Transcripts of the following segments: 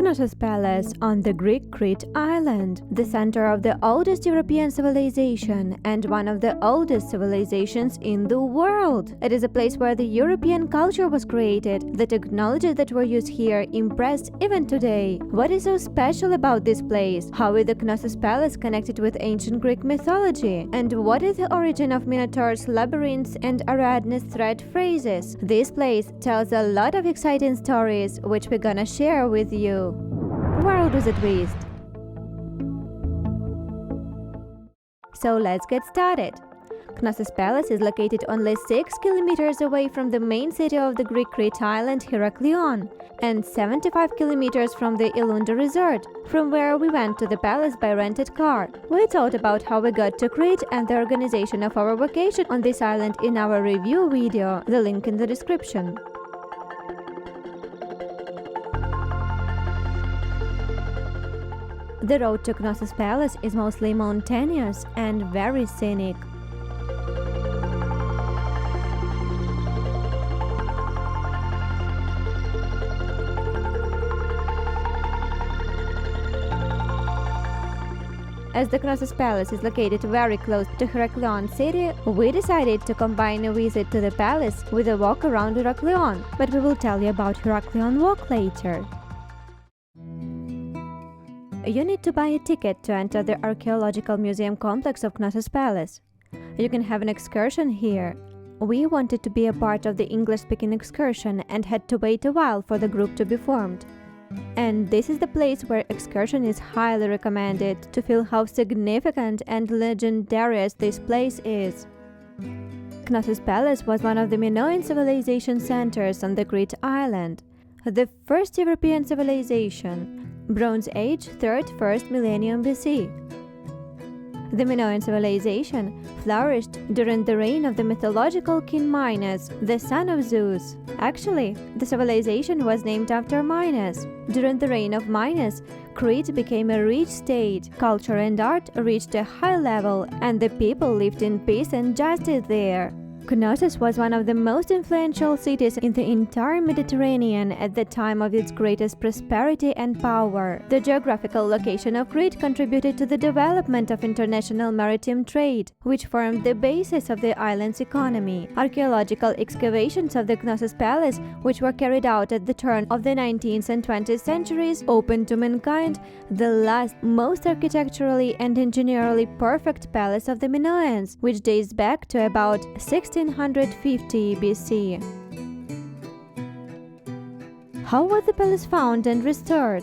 Knossos Palace on the Greek Crete island, the center of the oldest European civilization and one of the oldest civilizations in the world. It is a place where the European culture was created. The technology that were used here impressed even today. What is so special about this place? How is the Knossos Palace connected with ancient Greek mythology? And what is the origin of Minotaur's labyrinths and Ariadne's thread phrases? This place tells a lot of exciting stories, which we're gonna share with you. World with a twist. So let's get started. Knossos Palace is located only 6 kilometers away from the main city of the Greek Crete island, Heraklion, and 75 kilometers from the Ilunda resort, from where we went to the palace by rented car. We thought about how we got to Crete and the organization of our vacation on this island in our review video, the link in the description. The road to Knossos Palace is mostly mountainous and very scenic. As the Knossos Palace is located very close to Heraklion city, we decided to combine a visit to the palace with a walk around Heraklion, but we will tell you about Heraklion walk later. You need to buy a ticket to enter the archaeological museum complex of Knossos Palace. You can have an excursion here. We wanted to be a part of the English-speaking excursion and had to wait a while for the group to be formed. And this is the place where excursion is highly recommended to feel how significant and legendary this place is. Knossos Palace was one of the Minoan civilization centers on the Crete island, the first European civilization, Bronze Age, 3rd–1st millennium BC. The Minoan civilization flourished during the reign of the mythological king Minos, the son of Zeus. Actually, the civilization was named after Minos. During the reign of Minos, Crete became a rich state, culture and art reached a high level, and the people lived in peace and justice there. Knossos was one of the most influential cities in the entire Mediterranean at the time of its greatest prosperity and power. The geographical location of Crete contributed to the development of international maritime trade, which formed the basis of the island's economy. Archaeological excavations of the Knossos Palace, which were carried out at the turn of the 19th and 20th centuries, opened to mankind the last, most architecturally and engineerily perfect palace of the Minoans, which dates back to about 1650 BC. How was the palace found and restored?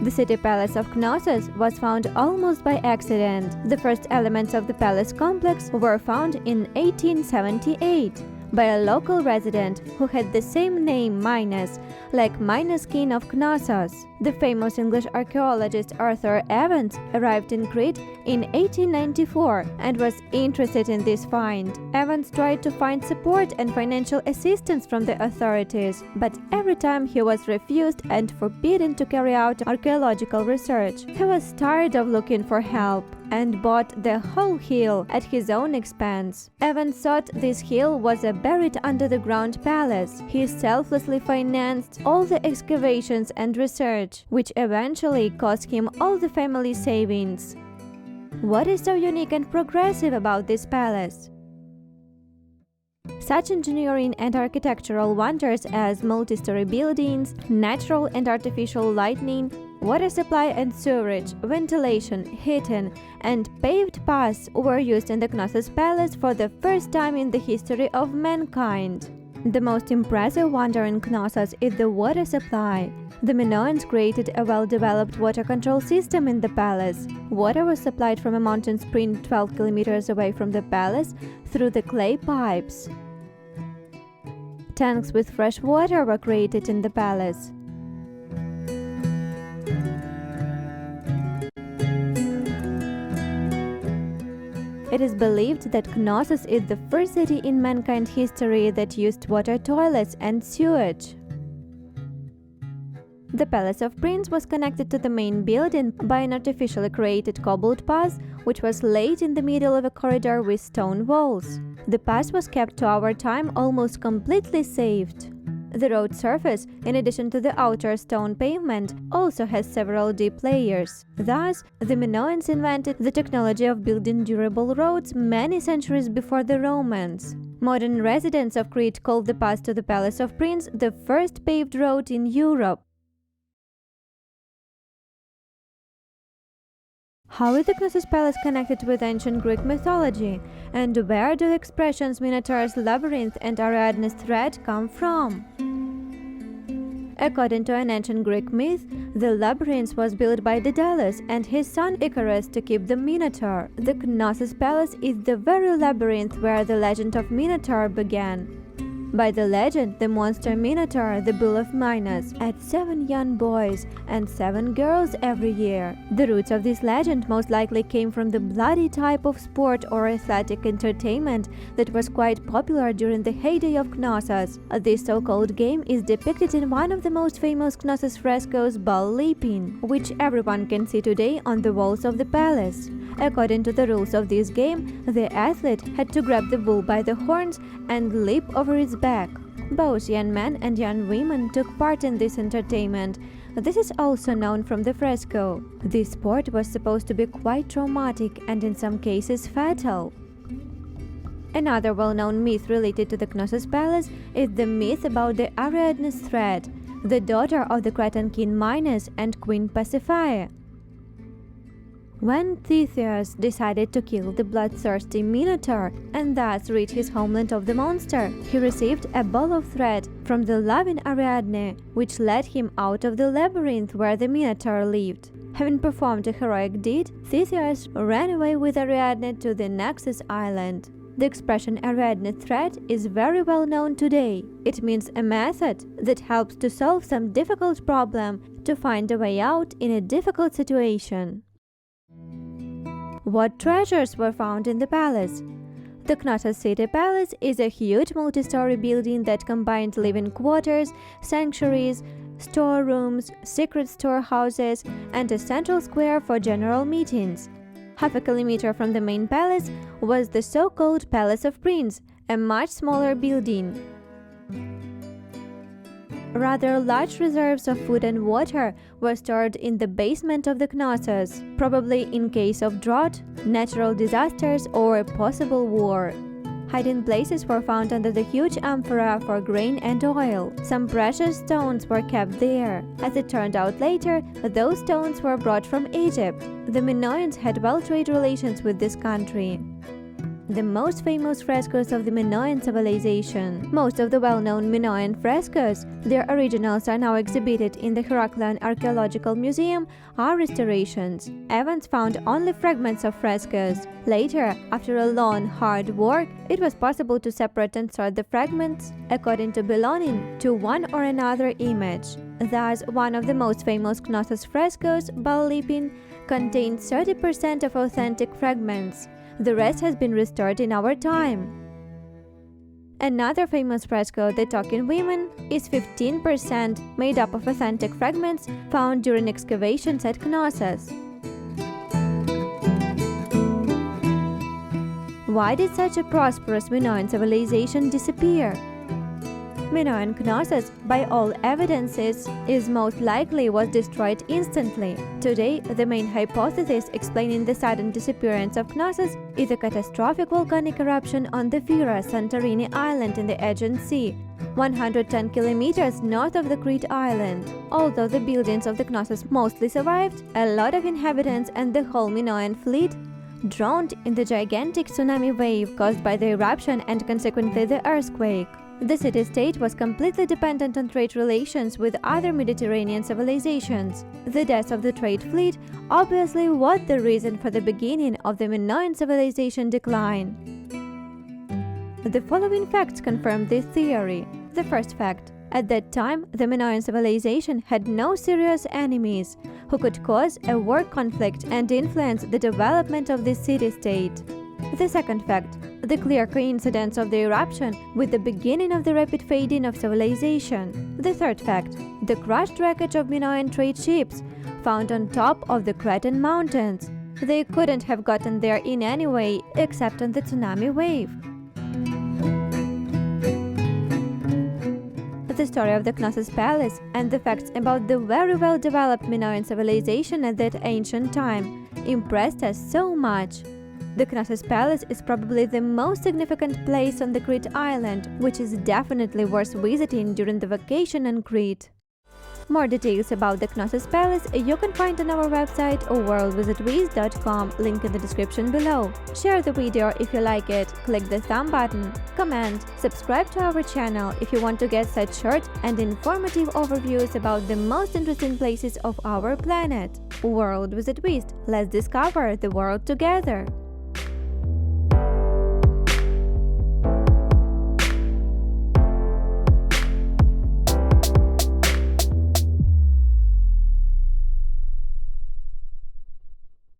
The city palace of Knossos was found almost by accident. The first elements of the palace complex were found in 1878 by a local resident who had the same name Minos, like Minos, king of Knossos. The famous English archaeologist Arthur Evans arrived in Crete in 1894 and was interested in this find. Evans tried to find support and financial assistance from the authorities, but every time he was refused and forbidden to carry out archaeological research. He was tired of looking for help and bought the whole hill at his own expense. Evans thought this hill was a buried under-the-ground palace. He selflessly financed all the excavations and research, which eventually cost him all the family savings. What is so unique and progressive about this palace? Such engineering and architectural wonders as multi-story buildings, natural and artificial lighting, water supply and sewerage, ventilation, heating, and paved paths were used in the Knossos Palace for the first time in the history of mankind. The most impressive wonder in Knossos is the water supply. The Minoans created a well-developed water control system in the palace. Water was supplied from a mountain spring 12 kilometers away from the palace through the clay pipes. Tanks with fresh water were created in the palace. It is believed that Knossos is the first city in mankind history that used water toilets and sewage. The Palace of Prince was connected to the main building by an artificially created cobbled path, which was laid in the middle of a corridor with stone walls. The path was kept to our time almost completely saved. The road surface, in addition to the outer stone pavement, also has several deep layers. Thus, the Minoans invented the technology of building durable roads many centuries before the Romans. Modern residents of Crete call the path to the Palace of Prince the first paved road in Europe. How is the Knossos Palace connected with ancient Greek mythology? And where do the expressions Minotaur's Labyrinth and Ariadne's thread come from? According to an ancient Greek myth, the labyrinth was built by Daedalus and his son Icarus to keep the Minotaur. The Knossos Palace is the very labyrinth where the legend of Minotaur began. By the legend, the monster Minotaur, the bull of Minos, had 7 young boys and 7 girls every year. The roots of this legend most likely came from the bloody type of sport or athletic entertainment that was quite popular during the heyday of Knossos. This so-called game is depicted in one of the most famous Knossos frescoes, bull leaping, which everyone can see today on the walls of the palace. According to the rules of this game, the athlete had to grab the bull by the horns and leap over its back. Both young men and young women took part in this entertainment. This is also known from the fresco. This sport was supposed to be quite traumatic and in some cases fatal. Another well-known myth related to the Knossos Palace is the myth about the Ariadne's thread, the daughter of the Cretan king Minos and Queen Pasiphae. When Theseus decided to kill the bloodthirsty Minotaur and thus rid his homeland of the monster, he received a ball of thread from the loving Ariadne, which led him out of the labyrinth where the Minotaur lived. Having performed a heroic deed, Theseus ran away with Ariadne to the Knossos island. The expression Ariadne thread is very well known today. It means a method that helps to solve some difficult problem, to find a way out in a difficult situation. What treasures were found in the palace? The Knossos City Palace is a huge multi-story building that combined living quarters, sanctuaries, storerooms, secret storehouses, and a central square for general meetings. Half a kilometer from the main palace was the so-called Palace of Prince, a much smaller building. Rather large reserves of food and water were stored in the basement of the Knossos, probably in case of drought, natural disasters, or a possible war. Hiding places were found under the huge amphora for grain and oil. Some precious stones were kept there. As it turned out later, those stones were brought from Egypt. The Minoans had well-trade relations with this country. The most famous frescoes of the Minoan civilization. Most of the well-known Minoan frescoes, their originals are now exhibited in the Heraclean Archaeological Museum, are restorations. Evans found only fragments of frescoes. Later, after a long, hard work, it was possible to separate and sort the fragments according to belonging to one or another image. Thus, one of the most famous Knossos frescoes, bull leaping, contains 30% of authentic fragments. The rest has been restored in our time. Another famous fresco, The Talking Women, is 15% made up of authentic fragments found during excavations at Knossos. Why did such a prosperous Minoan civilization disappear? Minoan Knossos, by all evidences, is most likely was destroyed instantly. Today, the main hypothesis explaining the sudden disappearance of Knossos is a catastrophic volcanic eruption on the Fira Santorini island in the Aegean Sea, 110 kilometers north of the Crete island. Although the buildings of the Knossos mostly survived, a lot of inhabitants and the whole Minoan fleet drowned in the gigantic tsunami wave caused by the eruption and consequently the earthquake. The city-state was completely dependent on trade relations with other Mediterranean civilizations. The death of the trade fleet obviously was the reason for the beginning of the Minoan civilization decline. The following facts confirm this theory. The first fact: at that time, the Minoan civilization had no serious enemies who could cause a war conflict and influence the development of the city-state. The second fact: the clear coincidence of the eruption with the beginning of the rapid fading of civilization. The third fact: the crushed wreckage of Minoan trade ships found on top of the Cretan mountains. They couldn't have gotten there in any way except on the tsunami wave. the story of the Knossos Palace and the facts about the very well-developed Minoan civilization at that ancient time impressed us so much. The Knossos Palace is probably the most significant place on the Crete island, which is definitely worth visiting during the vacation on Crete. More details about the Knossos Palace you can find on our website worldwithatwist.com, link in the description below. Share the video if you like it, click the thumb button, comment, subscribe to our channel if you want to get such short and informative overviews about the most interesting places of our planet. World with a Twist. Let's discover the world together!